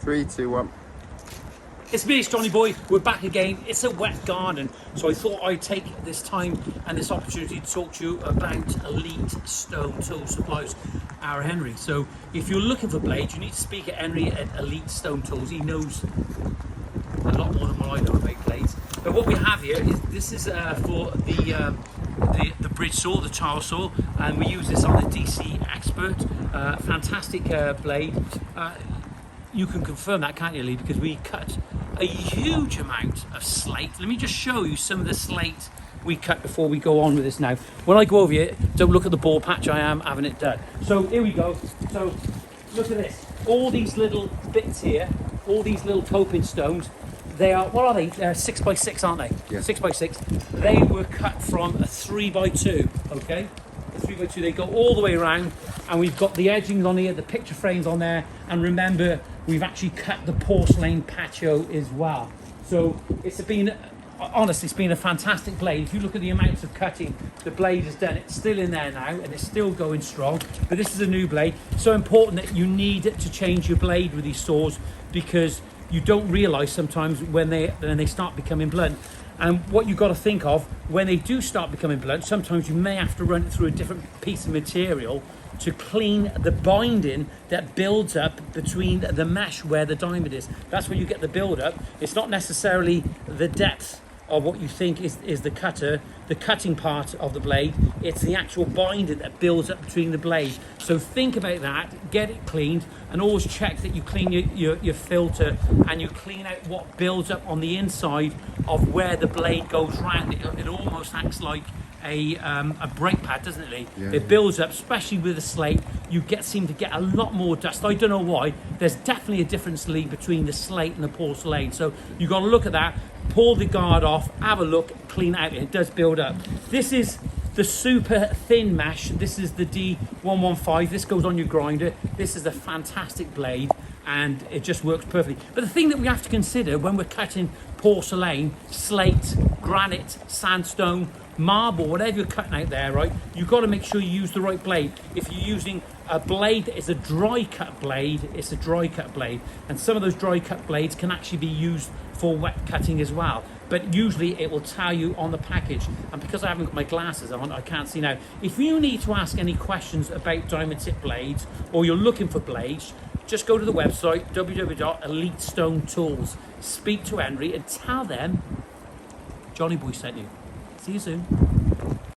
3, 2, 1. It's me, it's Johnny Boy. We're back again. It's a wet garden, so I thought I'd take this time and this opportunity to talk to you about Elite Stone Tool Supplies, our Henry. So if you're looking for blades, you need to speak at Henry at Elite Stone Tools. He knows a lot more than what I know about blades. But what we have here is this is for the bridge saw, the tile saw, and we use this on the DC Expert. Fantastic blade. You can confirm that, can't you, Lee? Because we cut a huge amount of slate. Let me just show you some of the slate we cut before we go on with this now. When I go over here, don't look at the ball patch, I am having it done. So here we go. So look at this. All these little bits here, all these little coping stones, they are, what are they? 6x6, aren't they? Yeah. 6x6. They were cut from a 3x2, okay? A 3x2, they go all the way around, and we've got the edgings on here, the picture frames on there, and remember, we've actually cut the porcelain patio as well. So it's been, honestly, it's been a fantastic blade. If you look at the amounts of cutting the blade has done, it's still in there now, and it's still going strong. But this is a new blade. So important that you need to change your blade with these saws, because you don't realise sometimes when they start becoming blunt. And what you've got to think of, when they do start becoming blunt, sometimes you may have to run it through a different piece of material to clean the binding that builds up between the mesh where the diamond is. That's where you get the build up. It's not necessarily the depth of what you think is the cutting part of the blade. It's the actual binding that builds up between the blade. So think about that, get it cleaned, and always check that you clean your filter and you clean out what builds up on the inside of where the blade goes round. It almost acts like a brake pad, doesn't it, Lee? Yeah. It builds up, especially with the slate. You seem to get a lot more dust. I don't know why. There's definitely a difference, Lee, between the slate and the porcelain. So you've got to look at that, pull the guard off, have a look, clean it out. It does build up. This is the super thin mesh. This is the D115. This goes on your grinder. This is a fantastic blade, and it just works perfectly. But the thing that we have to consider when we're cutting porcelain, slate, granite, sandstone, marble, whatever you're cutting out there, right, you've got to make sure you use the right blade. If you're using a blade that is a dry cut blade, it's a dry cut blade, and some of those dry cut blades can actually be used for wet cutting as well, but usually it will tell you on the package. And because I haven't got my glasses on, I can't see now. If you need to ask any questions about diamond tip blades, or you're looking for blades, just go to the website www.elitestonetools, speak to Henry and tell them Johnny Boy sent you. See you soon.